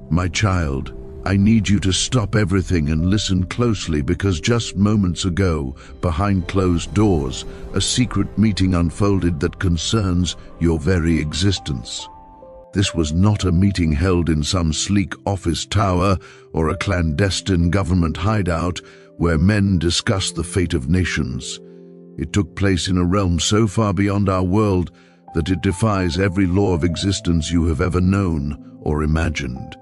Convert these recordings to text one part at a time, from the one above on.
My child, I need you to stop everything and listen closely, because just moments ago, behind closed doors, a secret meeting unfolded that concerns your very existence. This was not a meeting held in some sleek office tower or a clandestine government hideout where men discuss the fate of nations. It took place in a realm so far beyond our world that it defies every law of existence you have ever known or imagined.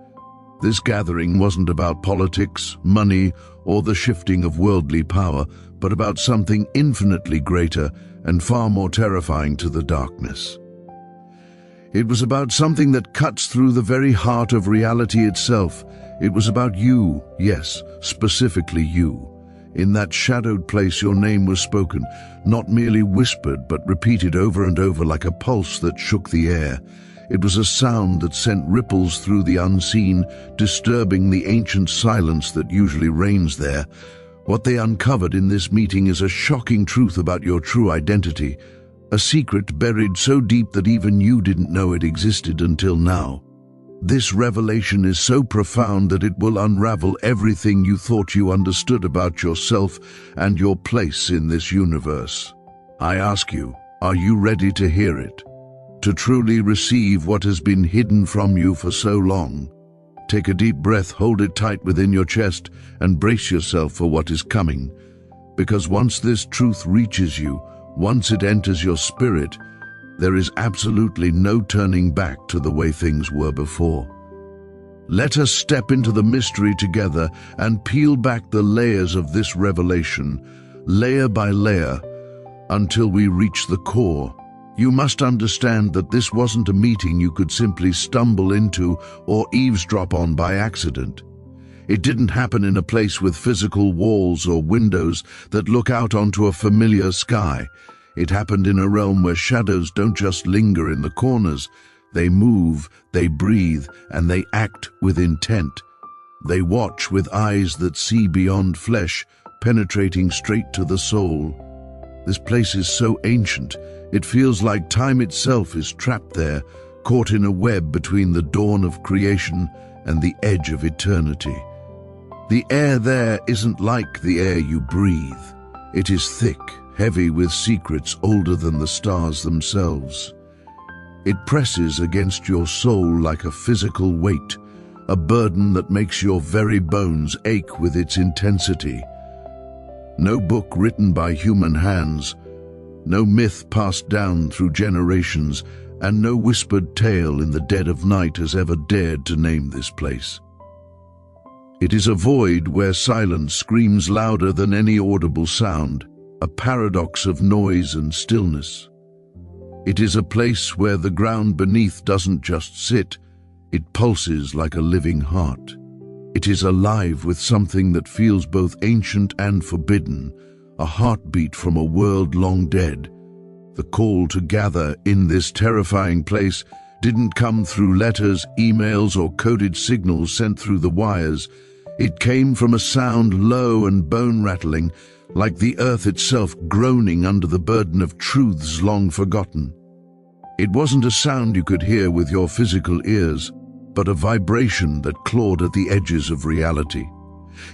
This gathering wasn't about politics, money, or the shifting of worldly power, but about something infinitely greater and far more terrifying to the darkness. It was about something that cuts through the very heart of reality itself. It was about you, yes, specifically you. In that shadowed place your name was spoken, not merely whispered, but repeated over and over like a pulse that shook the air. It was a sound that sent ripples through the unseen, disturbing the ancient silence that usually reigns there. What they uncovered in this meeting is a shocking truth about your true identity, a secret buried so deep that even you didn't know it existed until now. This revelation is so profound that it will unravel everything you thought you understood about yourself and your place in this universe. I ask you, are you ready to hear it? To truly receive what has been hidden from you for so long? Take a deep breath, hold it tight within your chest, and brace yourself for what is coming. Because once this truth reaches you, once it enters your spirit, there is absolutely no turning back to the way things were before. Let us step into the mystery together and peel back the layers of this revelation, layer by layer, until we reach the core. You must understand that this wasn't a meeting you could simply stumble into or eavesdrop on by accident. It didn't happen in a place with physical walls or windows that look out onto a familiar sky. It happened in a realm where shadows don't just linger in the corners. They move, they breathe, and they act with intent. They watch with eyes that see beyond flesh, penetrating straight to the soul. This place is so ancient, it feels like time itself is trapped there, caught in a web between the dawn of creation and the edge of eternity. The air there isn't like the air you breathe. It is thick, heavy with secrets older than the stars themselves. It presses against your soul like a physical weight, a burden that makes your very bones ache with its intensity. No book written by human hands, no myth passed down through generations, and no whispered tale in the dead of night has ever dared to name this place. It is a void where silence screams louder than any audible sound, a paradox of noise and stillness. It is a place where the ground beneath doesn't just sit, it pulses like a living heart. It is alive with something that feels both ancient and forbidden, a heartbeat from a world long dead. The call to gather in this terrifying place didn't come through letters, emails, or coded signals sent through the wires. It came from a sound low and bone-rattling, like the earth itself groaning under the burden of truths long forgotten. It wasn't a sound you could hear with your physical ears, but a vibration that clawed at the edges of reality.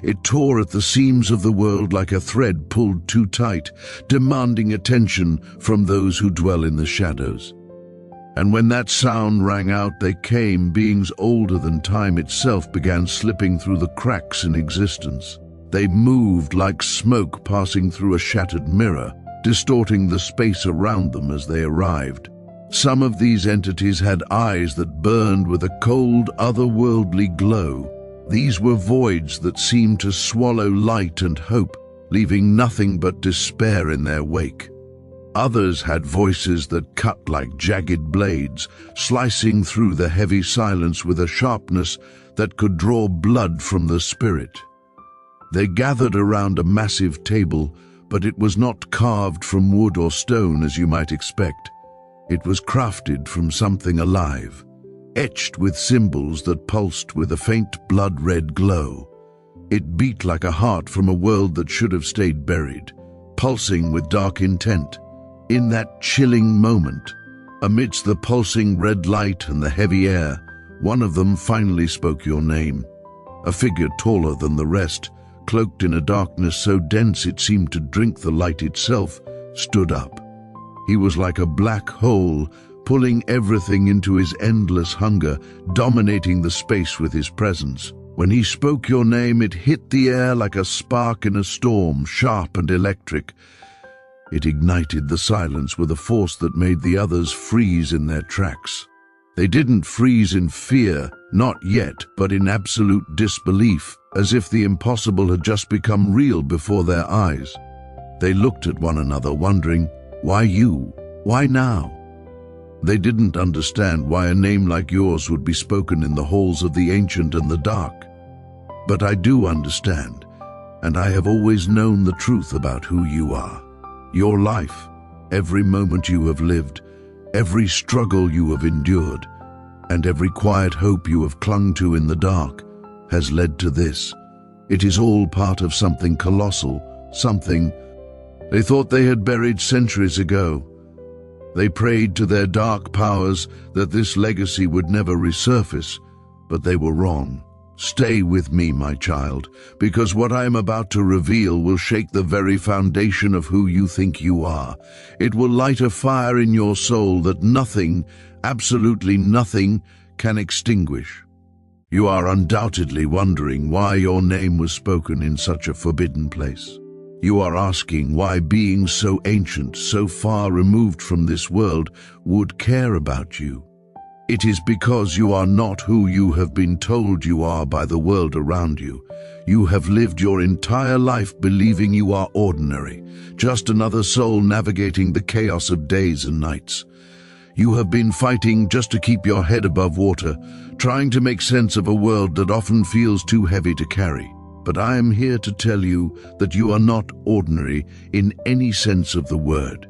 It tore at the seams of the world like a thread pulled too tight, demanding attention from those who dwell in the shadows. And when that sound rang out, they came, beings older than time itself began slipping through the cracks in existence. They moved like smoke passing through a shattered mirror, distorting the space around them as they arrived. Some of these entities had eyes that burned with a cold, otherworldly glow. These were voids that seemed to swallow light and hope, leaving nothing but despair in their wake. Others had voices that cut like jagged blades, slicing through the heavy silence with a sharpness that could draw blood from the spirit. They gathered around a massive table, but it was not carved from wood or stone as you might expect. It was crafted from something alive, etched with symbols that pulsed with a faint blood-red glow. It beat like a heart from a world that should have stayed buried, pulsing with dark intent. In that chilling moment, amidst the pulsing red light and the heavy air, One of them finally spoke your name. A figure taller than the rest, cloaked in a darkness so dense it seemed to drink the light itself, stood up. He was like a black hole, pulling everything into his endless hunger, dominating the space with his presence. When he spoke your name, it hit the air like a spark in a storm, sharp and electric. It ignited the silence with a force that made the others freeze in their tracks. They didn't freeze in fear, not yet, but in absolute disbelief, as if the impossible had just become real before their eyes. They looked at one another, wondering, why you? Why now? They didn't understand why a name like yours would be spoken in the halls of the ancient and the dark. But I do understand, and I have always known the truth about who you are. Your life, every moment you have lived, every struggle you have endured, and every quiet hope you have clung to in the dark, has led to this. It is all part of something colossal, something they thought they had buried centuries ago. They prayed to their dark powers that this legacy would never resurface, but they were wrong. Stay with me, my child, because what I am about to reveal will shake the very foundation of who you think you are. It will light a fire in your soul that nothing, absolutely nothing, can extinguish. You are undoubtedly wondering why your name was spoken in such a forbidden place. You are asking why beings so ancient, so far removed from this world, would care about you. It is because you are not who you have been told you are by the world around you. You have lived your entire life believing you are ordinary, just another soul navigating the chaos of days and nights. You have been fighting just to keep your head above water, trying to make sense of a world that often feels too heavy to carry. But I am here to tell you that you are not ordinary in any sense of the word.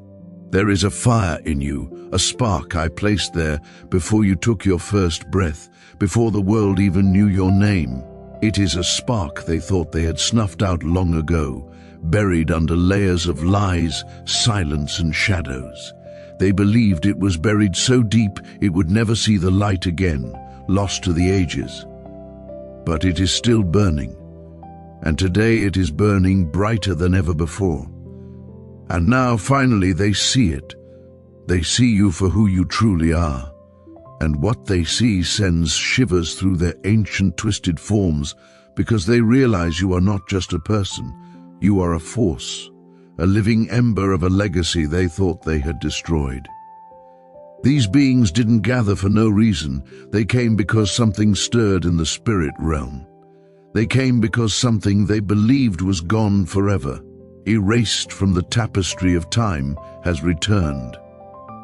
There is a fire in you, a spark I placed there before you took your first breath, before the world even knew your name. It is a spark they thought they had snuffed out long ago, buried under layers of lies, silence, and shadows. They believed it was buried so deep it would never see the light again, lost to the ages. But it is still burning, and today it is burning brighter than ever before. And now, finally, they see it. They see you for who you truly are. And what they see sends shivers through their ancient twisted forms, because they realize you are not just a person. You are a force, a living ember of a legacy they thought they had destroyed. These beings didn't gather for no reason. They came because something stirred in the spirit realm. They came because something they believed was gone forever, erased from the tapestry of time, has returned.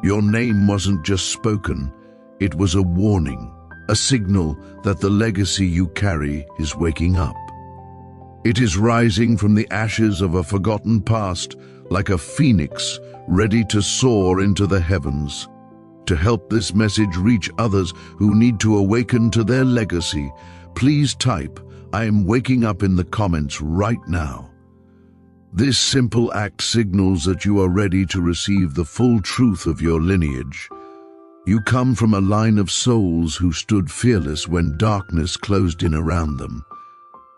Your name wasn't just spoken, it was a warning, a signal that the legacy you carry is waking up. It is rising from the ashes of a forgotten past like a phoenix ready to soar into the heavens. To help this message reach others who need to awaken to their legacy, please type, "I am waking up" in the comments right now. This simple act signals that you are ready to receive the full truth of your lineage. You come from a line of souls who stood fearless when darkness closed in around them.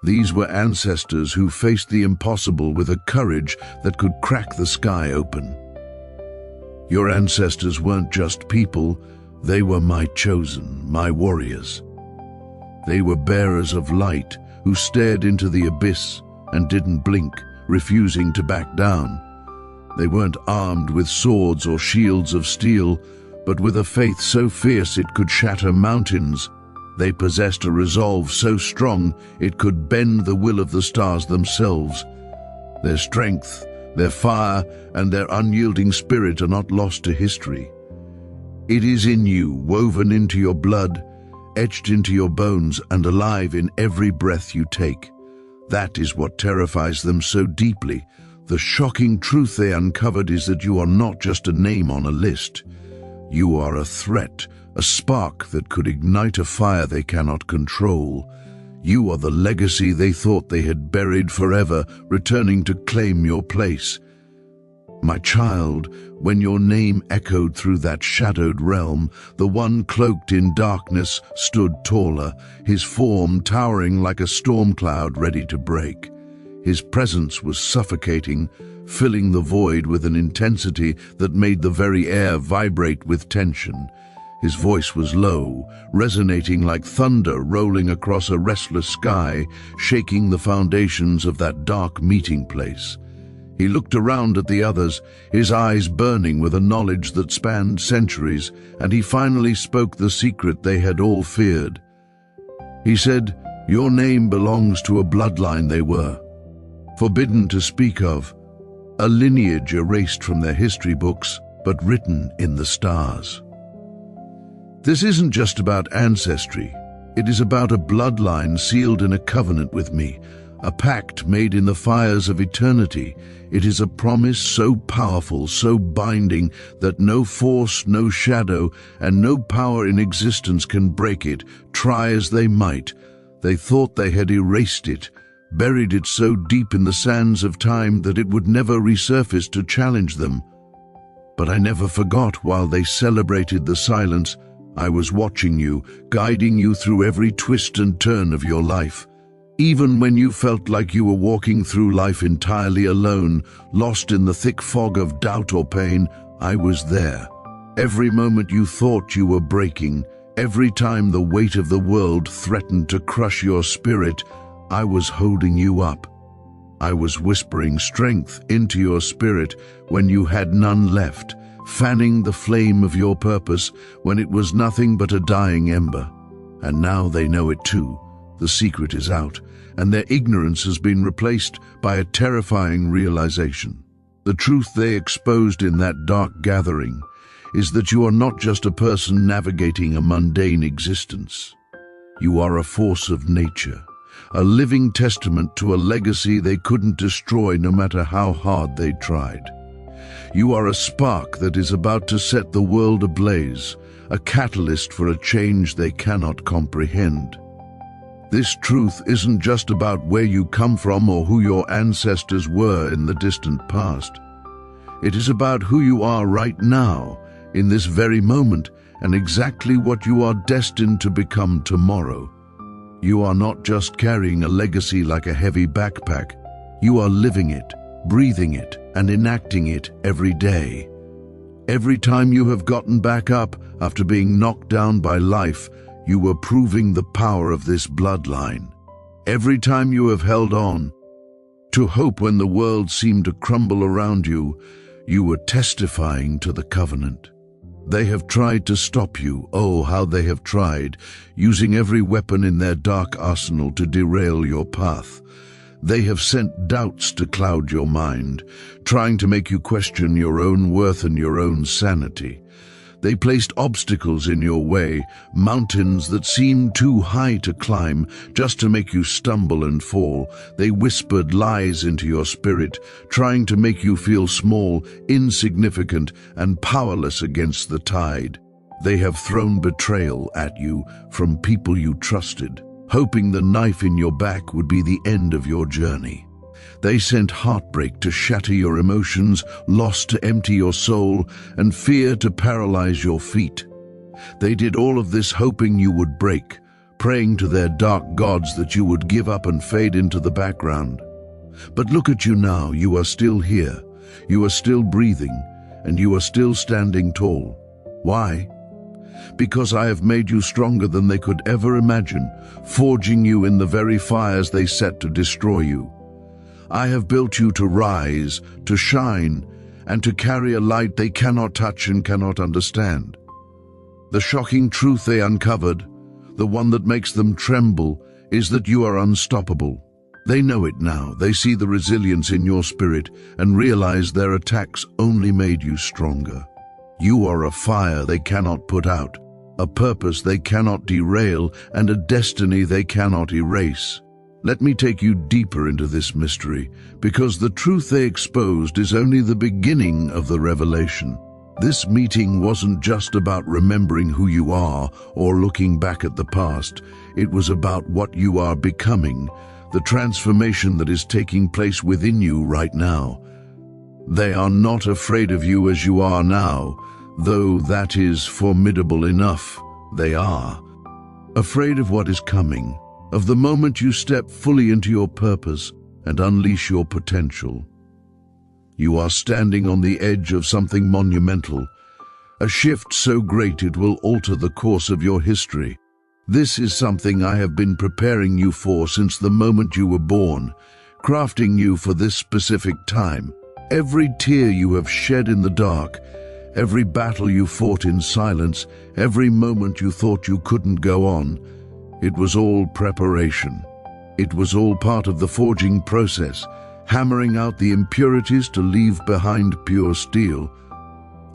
These were ancestors who faced the impossible with a courage that could crack the sky open. Your ancestors weren't just people, they were my chosen, my warriors. They were bearers of light who stared into the abyss and didn't blink, refusing to back down. They weren't armed with swords or shields of steel, but with a faith so fierce it could shatter mountains. They possessed a resolve so strong it could bend the will of the stars themselves. Their strength, their fire, and their unyielding spirit are not lost to history. It is in you, woven into your blood, etched into your bones, and alive in every breath you take. That is what terrifies them so deeply. The shocking truth they uncovered is that you are not just a name on a list. You are a threat, a spark that could ignite a fire they cannot control. You are the legacy they thought they had buried forever, returning to claim your place. My child, when your name echoed through that shadowed realm, the one cloaked in darkness stood taller, his form towering like a storm cloud ready to break. His presence was suffocating, filling the void with an intensity that made the very air vibrate with tension. His voice was low, resonating like thunder rolling across a restless sky, shaking the foundations of that dark meeting place. He looked around at the others, his eyes burning with a knowledge that spanned centuries, and he finally spoke the secret they had all feared. He said, "Your name belongs to a bloodline they were forbidden to speak of, a lineage erased from their history books, but written in the stars." This isn't just about ancestry. It is about a bloodline sealed in a covenant with me, a pact made in the fires of eternity. It is a promise so powerful, so binding, that no force, no shadow, and no power in existence can break it, try as they might. They thought they had erased it, buried it so deep in the sands of time that it would never resurface to challenge them. But I never forgot. While they celebrated the silence, I was watching you, guiding you through every twist and turn of your life. Even when you felt like you were walking through life entirely alone, lost in the thick fog of doubt or pain, I was there. Every moment you thought you were breaking, every time the weight of the world threatened to crush your spirit, I was holding you up. I was whispering strength into your spirit when you had none left, fanning the flame of your purpose when it was nothing but a dying ember. And now they know it too. The secret is out, and their ignorance has been replaced by a terrifying realization. The truth they exposed in that dark gathering is that you are not just a person navigating a mundane existence. You are a force of nature, a living testament to a legacy they couldn't destroy no matter how hard they tried. You are a spark that is about to set the world ablaze, a catalyst for a change they cannot comprehend. This truth isn't just about where you come from or who your ancestors were in the distant past. It is about who you are right now, in this very moment, and exactly what you are destined to become tomorrow. You are not just carrying a legacy like a heavy backpack. You are living it, breathing it, and enacting it every day. Every time you have gotten back up after being knocked down by life, you were proving the power of this bloodline. Every time you have held on to hope when the world seemed to crumble around you, you were testifying to the covenant. They have tried to stop you, oh how they have tried, using every weapon in their dark arsenal to derail your path. They have sent doubts to cloud your mind, trying to make you question your own worth and your own sanity. They placed obstacles in your way, mountains that seemed too high to climb, just to make you stumble and fall. They whispered lies into your spirit, trying to make you feel small, insignificant, and powerless against the tide. They have thrown betrayal at you from people you trusted, hoping the knife in your back would be the end of your journey. They sent heartbreak to shatter your emotions, loss to empty your soul, and fear to paralyze your feet. They did all of this hoping you would break, praying to their dark gods that you would give up and fade into the background. But look at you now, you are still here, you are still breathing, and you are still standing tall. Why? Because I have made you stronger than they could ever imagine, forging you in the very fires they set to destroy you. I have built you to rise, to shine, and to carry a light they cannot touch and cannot understand. The shocking truth they uncovered, the one that makes them tremble, is that you are unstoppable. They know it now. They see the resilience in your spirit and realize their attacks only made you stronger. You are a fire they cannot put out, a purpose they cannot derail, and a destiny they cannot erase. Let me take you deeper into this mystery, because the truth they exposed is only the beginning of the revelation. This meeting wasn't just about remembering who you are or looking back at the past. It was about what you are becoming, the transformation that is taking place within you right now. They are not afraid of you as you are now, though that is formidable enough. They are afraid of what is coming, of the moment you step fully into your purpose and unleash your potential. You are standing on the edge of something monumental, a shift so great it will alter the course of your history. This is something I have been preparing you for since the moment you were born, crafting you for this specific time. Every tear you have shed in the dark, every battle you fought in silence, every moment you thought you couldn't go on, it was all preparation. It was all part of the forging process, hammering out the impurities to leave behind pure steel.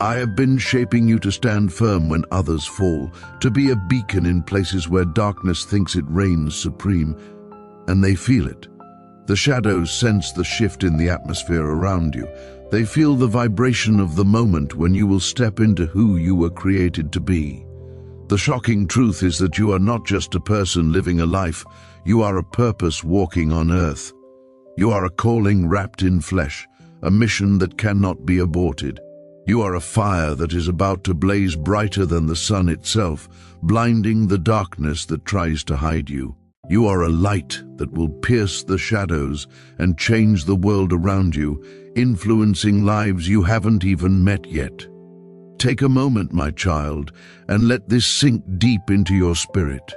I have been shaping you to stand firm when others fall, to be a beacon in places where darkness thinks it reigns supreme, and they feel it. The shadows sense the shift in the atmosphere around you. They feel the vibration of the moment when you will step into who you were created to be. The shocking truth is that you are not just a person living a life, you are a purpose walking on earth. You are a calling wrapped in flesh, a mission that cannot be aborted. You are a fire that is about to blaze brighter than the sun itself, blinding the darkness that tries to hide you. You are a light that will pierce the shadows and change the world around you, influencing lives you haven't even met yet. Take a moment, my child, and let this sink deep into your spirit.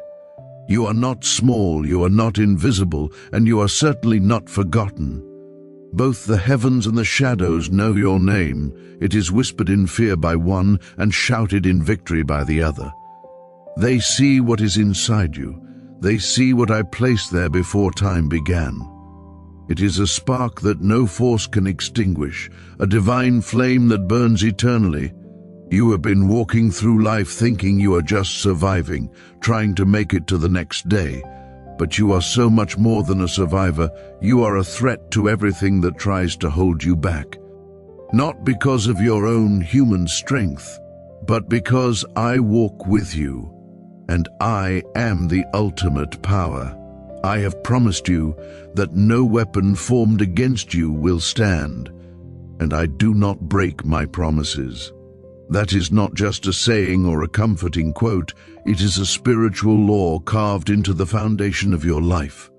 You are not small, you are not invisible, and you are certainly not forgotten. Both the heavens and the shadows know your name. It is whispered in fear by one and shouted in victory by the other. They see what is inside you. They see what I placed there before time began. It is a spark that no force can extinguish, a divine flame that burns eternally. You have been walking through life thinking you are just surviving, trying to make it to the next day. But you are so much more than a survivor. You are a threat to everything that tries to hold you back. Not because of your own human strength, but because I walk with you, and I am the ultimate power. I have promised you that no weapon formed against you will stand, and I do not break my promises. That is not just a saying or a comforting quote, it is a spiritual law carved into the foundation of your life.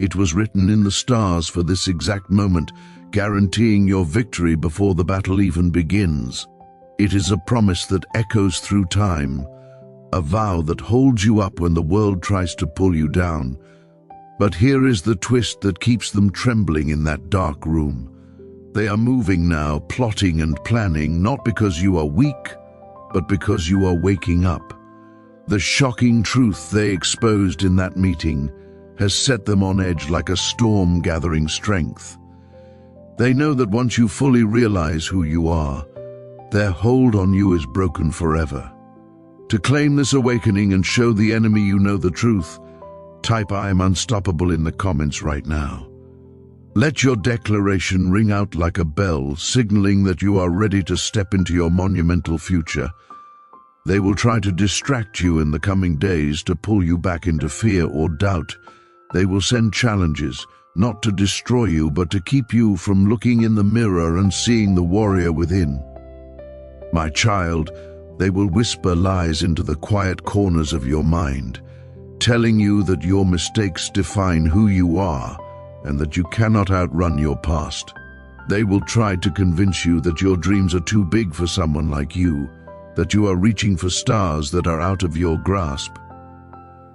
It was written in the stars for this exact moment, guaranteeing your victory before the battle even begins. It is a promise that echoes through time, a vow that holds you up when the world tries to pull you down. But here is the twist that keeps them trembling in that dark room. They are moving now, plotting and planning, not because you are weak, but because you are waking up. The shocking truth they exposed in that meeting has set them on edge like a storm gathering strength. They know that once you fully realize who you are, their hold on you is broken forever. To claim this awakening and show the enemy you know the truth, type "I am unstoppable" in the comments right now. Let your declaration ring out like a bell, signaling that you are ready to step into your monumental future. They will try to distract you in the coming days, to pull you back into fear or doubt. They will send challenges, not to destroy you, but to keep you from looking in the mirror and seeing the warrior within. My child, they will whisper lies into the quiet corners of your mind, telling you that your mistakes define who you are, and that you cannot outrun your past. They will try to convince you that your dreams are too big for someone like you, that you are reaching for stars that are out of your grasp.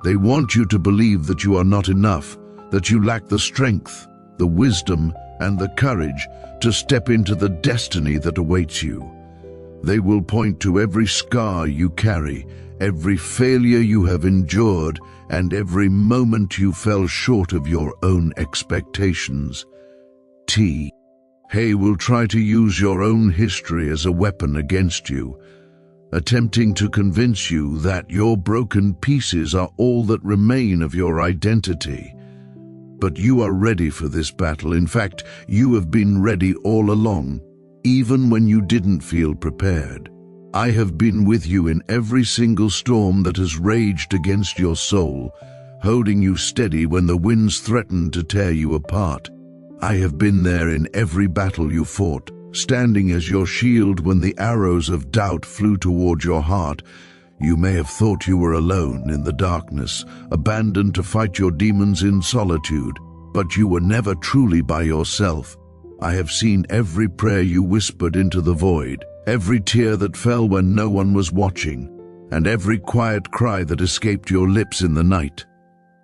They want you to believe that you are not enough, that you lack the strength, the wisdom, and the courage to step into the destiny that awaits you. They will point to every scar you carry, every failure you have endured, and every moment you fell short of your own expectations. They will try to use your own history as a weapon against you, attempting to convince you that your broken pieces are all that remain of your identity. But you are ready for this battle. In fact, you have been ready all along, even when you didn't feel prepared. I have been with you in every single storm that has raged against your soul, holding you steady when the winds threatened to tear you apart. I have been there in every battle you fought, standing as your shield when the arrows of doubt flew toward your heart. You may have thought you were alone in the darkness, abandoned to fight your demons in solitude, but you were never truly by yourself. I have seen every prayer you whispered into the void, every tear that fell when no one was watching, and every quiet cry that escaped your lips in the night.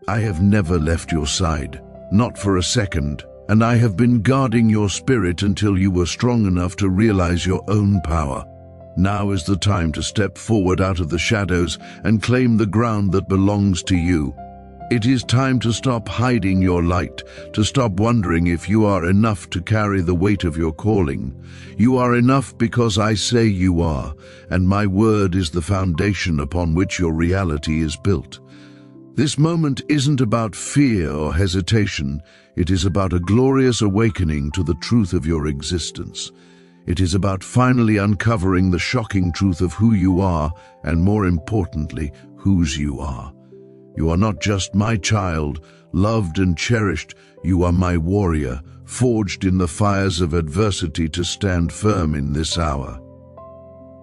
I have never left your side, not for a second, and I have been guarding your spirit until you were strong enough to realize your own power. Now is the time to step forward out of the shadows and claim the ground that belongs to you. It is time to stop hiding your light, to stop wondering if you are enough to carry the weight of your calling. You are enough because I say you are, and my word is the foundation upon which your reality is built. This moment isn't about fear or hesitation. It is about a glorious awakening to the truth of your existence. It is about finally uncovering the shocking truth of who you are, and more importantly, whose you are. You are not just my child, loved and cherished. You are my warrior, forged in the fires of adversity to stand firm in this hour.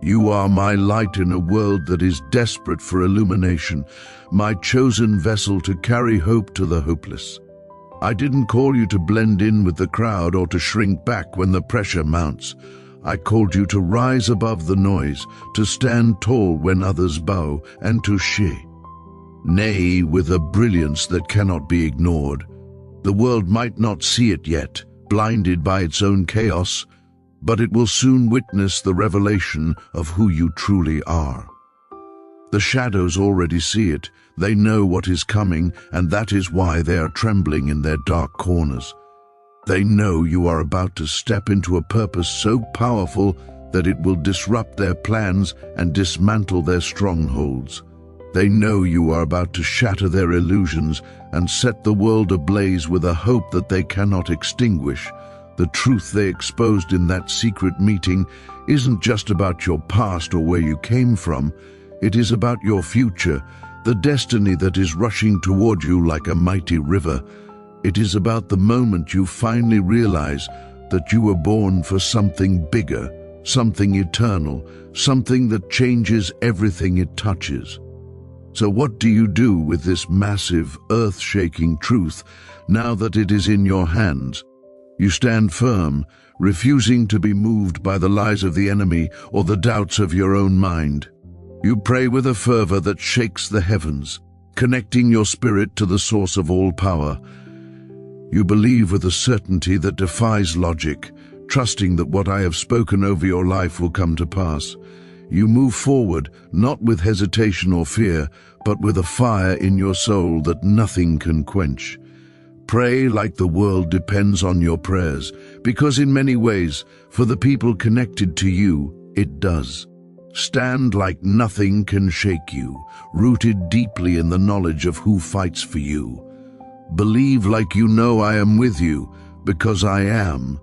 You are my light in a world that is desperate for illumination, my chosen vessel to carry hope to the hopeless. I didn't call you to blend in with the crowd or to shrink back when the pressure mounts. I called you to rise above the noise, to stand tall when others bow, and to nay with a brilliance that cannot be ignored. The world might not see it yet, blinded by its own chaos, but it will soon witness the revelation of who you truly are. The shadows already see it. They know what is coming, and that is why they are trembling in their dark corners. They know you are about to step into a purpose so powerful that it will disrupt their plans and dismantle their strongholds. They know you are about to shatter their illusions and set the world ablaze with a hope that they cannot extinguish. The truth they exposed in that secret meeting isn't just about your past or where you came from. It is about your future, the destiny that is rushing toward you like a mighty river. It is about the moment you finally realize that you were born for something bigger, something eternal, something that changes everything it touches. So what do you do with this massive, earth-shaking truth now that it is in your hands? You stand firm, refusing to be moved by the lies of the enemy or the doubts of your own mind. You pray with a fervor that shakes the heavens, connecting your spirit to the source of all power. You believe with a certainty that defies logic, trusting that what I have spoken over your life will come to pass. You move forward, not with hesitation or fear, but with a fire in your soul that nothing can quench. Pray like the world depends on your prayers, because in many ways, for the people connected to you, it does. Stand like nothing can shake you, rooted deeply in the knowledge of who fights for you. Believe like you know I am with you, because I am,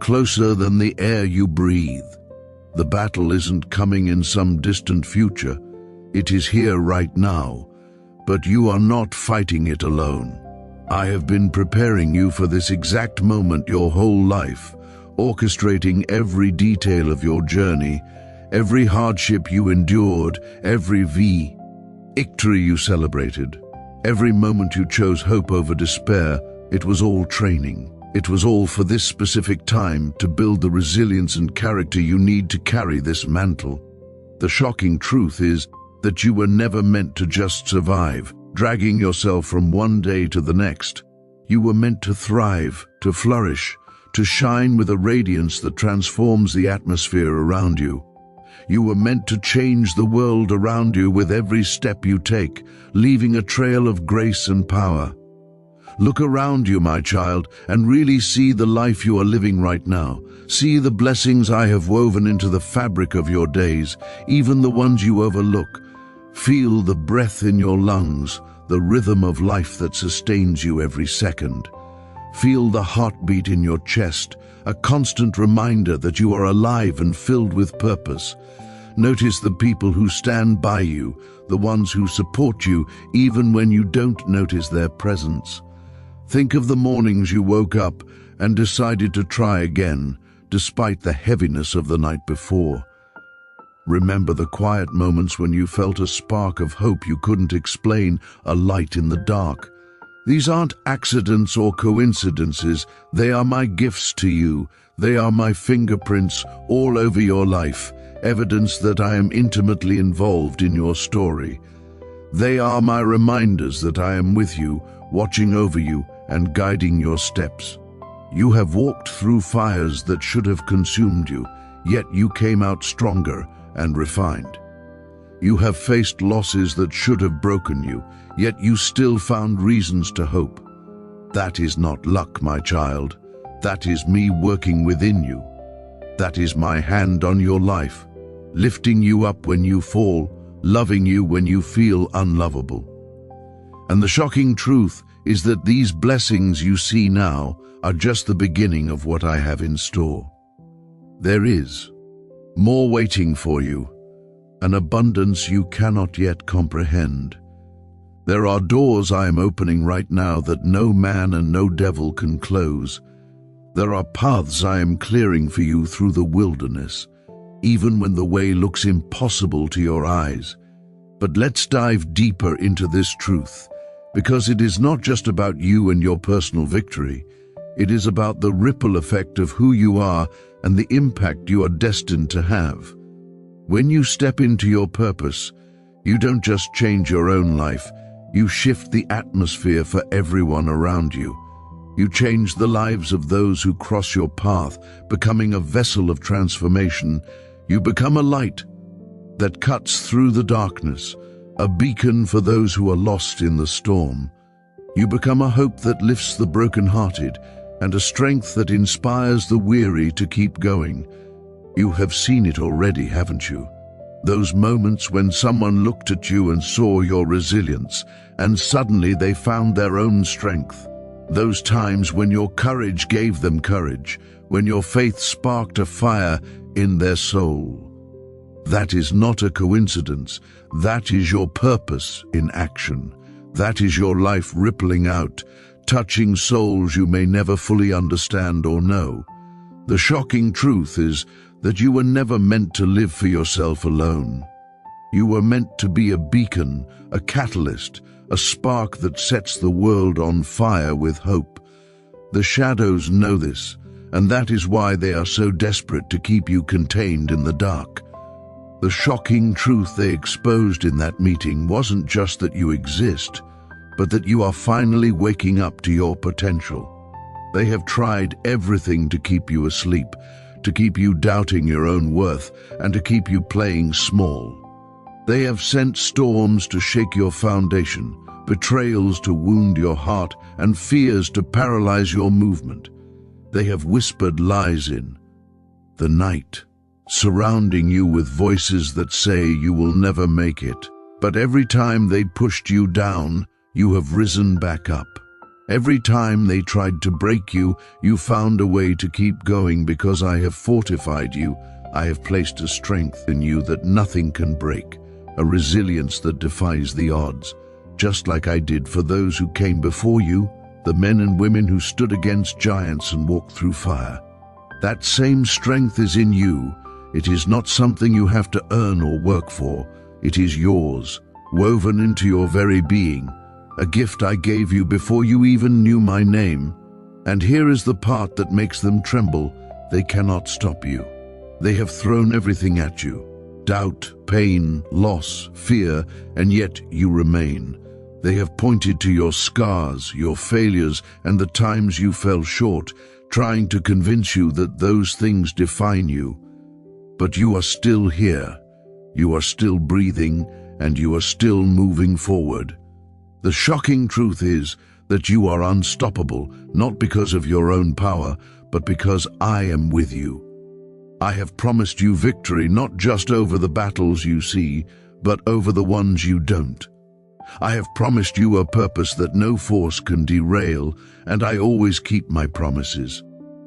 closer than the air you breathe. The battle isn't coming in some distant future. It is here right now, but you are not fighting it alone. I have been preparing you for this exact moment your whole life, orchestrating every detail of your journey, every hardship you endured, every victory you celebrated, every moment you chose hope over despair. It was all training. It was all for this specific time to build the resilience and character you need to carry this mantle. The shocking truth is that you were never meant to just survive, dragging yourself from one day to the next. You were meant to thrive, to flourish, to shine with a radiance that transforms the atmosphere around you. You were meant to change the world around you with every step you take, leaving a trail of grace and power. Look around you, my child, and really see the life you are living right now. See the blessings I have woven into the fabric of your days, even the ones you overlook. Feel the breath in your lungs, the rhythm of life that sustains you every second. Feel the heartbeat in your chest, a constant reminder that you are alive and filled with purpose. Notice the people who stand by you, the ones who support you even when you don't notice their presence. Think of the mornings you woke up and decided to try again, despite the heaviness of the night before. Remember the quiet moments when you felt a spark of hope you couldn't explain, a light in the dark. These aren't accidents or coincidences. They are my gifts to you. They are my fingerprints all over your life, evidence that I am intimately involved in your story. They are my reminders that I am with you, watching over you and guiding your steps. You have walked through fires that should have consumed you, yet you came out stronger and refined. You have faced losses that should have broken you, yet you still found reasons to hope. That is not luck, my child. That is me working within you. That is my hand on your life, lifting you up when you fall, loving you when you feel unlovable. And the shocking truth is that these blessings you see now are just the beginning of what I have in store. There is more waiting for you, an abundance you cannot yet comprehend. There are doors I am opening right now that no man and no devil can close. There are paths I am clearing for you through the wilderness, even when the way looks impossible to your eyes. But let's dive deeper into this truth, because it is not just about you and your personal victory. It is about the ripple effect of who you are and the impact you are destined to have. When you step into your purpose, you don't just change your own life, you shift the atmosphere for everyone around you. You change the lives of those who cross your path, becoming a vessel of transformation. You become a light that cuts through the darkness, a beacon for those who are lost in the storm. You become a hope that lifts the brokenhearted and a strength that inspires the weary to keep going. You have seen it already, haven't you? Those moments when someone looked at you and saw your resilience, and suddenly they found their own strength. Those times when your courage gave them courage, when your faith sparked a fire in their soul. That is not a coincidence. That is your purpose in action. That is your life rippling out, touching souls you may never fully understand or know. The shocking truth is that you were never meant to live for yourself alone. You were meant to be a beacon, a catalyst, a spark that sets the world on fire with hope. The shadows know this, and that is why they are so desperate to keep you contained in the dark. The shocking truth they exposed in that meeting wasn't just that you exist, but that you are finally waking up to your potential. They have tried everything to keep you asleep, to keep you doubting your own worth, and to keep you playing small. They have sent storms to shake your foundation, betrayals to wound your heart, and fears to paralyze your movement. They have whispered lies in the night, surrounding you with voices that say you will never make it. But every time they pushed you down, you have risen back up. Every time they tried to break you, you found a way to keep going because I have fortified you. I have placed a strength in you that nothing can break, a resilience that defies the odds, just like I did for those who came before you, the men and women who stood against giants and walked through fire. That same strength is in you. It is not something you have to earn or work for. It is yours, woven into your very being. A gift I gave you before you even knew my name. And here is the part that makes them tremble. They cannot stop you. They have thrown everything at you. Doubt, pain, loss, fear, and yet you remain. They have pointed to your scars, your failures, and the times you fell short, trying to convince you that those things define you. But you are still here. You are still breathing, and you are still moving forward. The shocking truth is that you are unstoppable, not because of your own power, but because I am with you. I have promised you victory not just over the battles you see, but over the ones you don't. I have promised you a purpose that no force can derail, and I always keep my promises.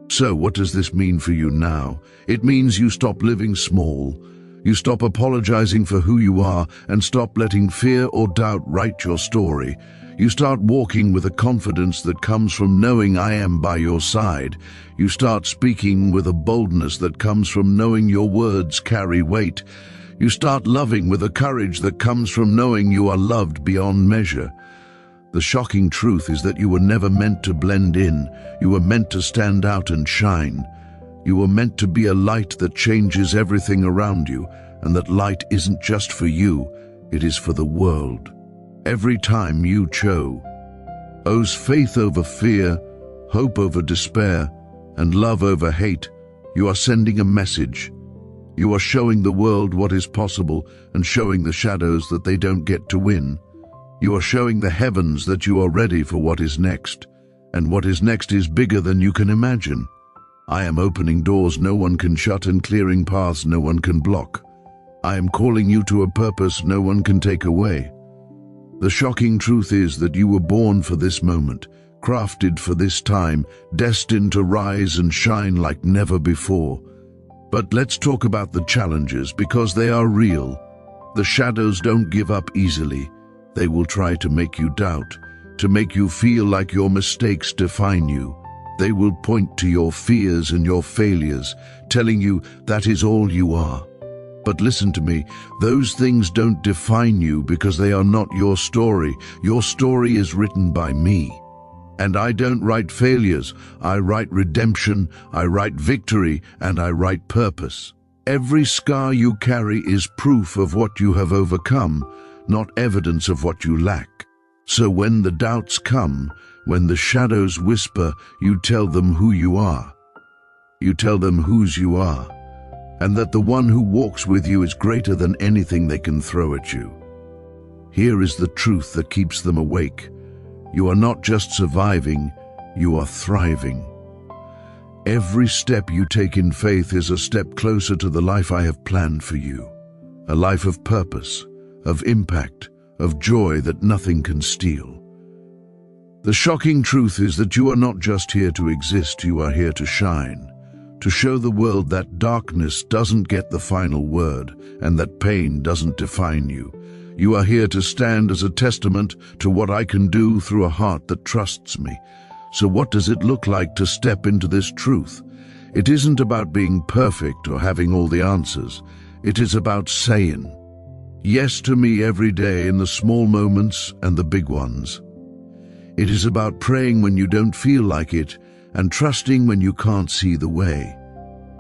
So what does this mean for you now? It means you stop living small. You stop apologizing for who you are and stop letting fear or doubt write your story. You start walking with a confidence that comes from knowing I am by your side. You start speaking with a boldness that comes from knowing your words carry weight. You start loving with a courage that comes from knowing you are loved beyond measure. The shocking truth is that you were never meant to blend in. You were meant to stand out and shine. You were meant to be a light that changes everything around you, and that light isn't just for you, it is for the world. Every time you chose faith over fear, hope over despair, and love over hate, you are sending a message. You are showing the world what is possible and showing the shadows that they don't get to win. You are showing the heavens that you are ready for what is next, and what is next is bigger than you can imagine. I am opening doors no one can shut and clearing paths no one can block. I am calling you to a purpose no one can take away. The shocking truth is that you were born for this moment, crafted for this time, destined to rise and shine like never before. But let's talk about the challenges, because they are real. The shadows don't give up easily. They will try to make you doubt, to make you feel like your mistakes define you. They will point to your fears and your failures, telling you that is all you are. But listen to me, those things don't define you because they are not your story. Your story is written by me. And I don't write failures, I write redemption, I write victory, and I write purpose. Every scar you carry is proof of what you have overcome, not evidence of what you lack. So when the doubts come, when the shadows whisper, you tell them who you are. You tell them whose you are, and that the one who walks with you is greater than anything they can throw at you. Here is the truth that keeps them awake. You are not just surviving, you are thriving. Every step you take in faith is a step closer to the life I have planned for you. A life of purpose, of impact, of joy that nothing can steal. The shocking truth is that you are not just here to exist, you are here to shine. To show the world that darkness doesn't get the final word and that pain doesn't define you. You are here to stand as a testament to what I can do through a heart that trusts me. So what does it look like to step into this truth? It isn't about being perfect or having all the answers. It is about saying yes to me every day in the small moments and the big ones. It is about praying when you don't feel like it and trusting when you can't see the way.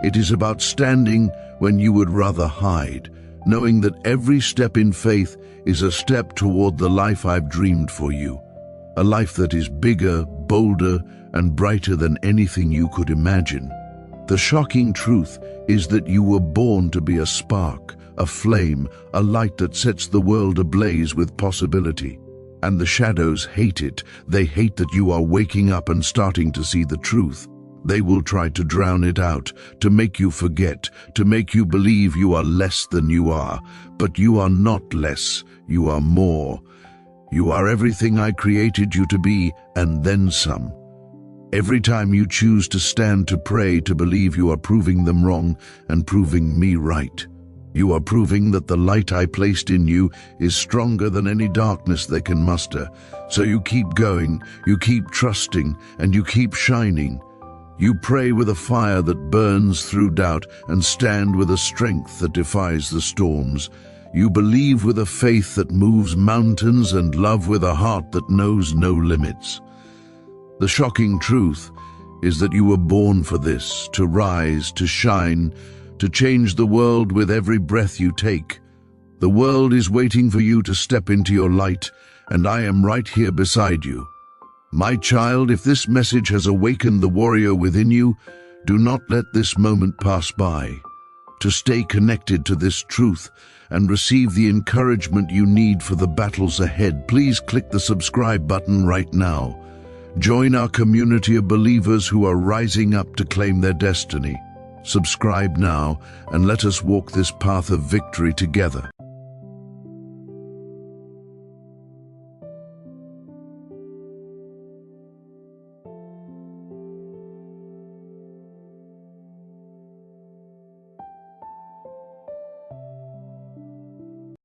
It is about standing when you would rather hide, knowing that every step in faith is a step toward the life I've dreamed for you. A life that is bigger, bolder, and brighter than anything you could imagine. The shocking truth is that you were born to be a spark, a flame, a light that sets the world ablaze with possibility. And the shadows hate it. They hate that you are waking up and starting to see the truth. They will try to drown it out, to make you forget, to make you believe you are less than you are. But you are not less, you are more. You are everything I created you to be, and then some. Every time you choose to stand to pray, to believe, you are proving them wrong and proving me right. You are proving that the light I placed in you is stronger than any darkness they can muster. So you keep going, you keep trusting, and you keep shining. You pray with a fire that burns through doubt and stand with a strength that defies the storms. You believe with a faith that moves mountains and love with a heart that knows no limits. The shocking truth is that you were born for this, to rise, to shine, to change the world with every breath you take. The world is waiting for you to step into your light, and I am right here beside you. My child, if this message has awakened the warrior within you, do not let this moment pass by. To stay connected to this truth and receive the encouragement you need for the battles ahead, please click the subscribe button right now. Join our community of believers who are rising up to claim their destiny. Subscribe now and let us walk this path of victory together.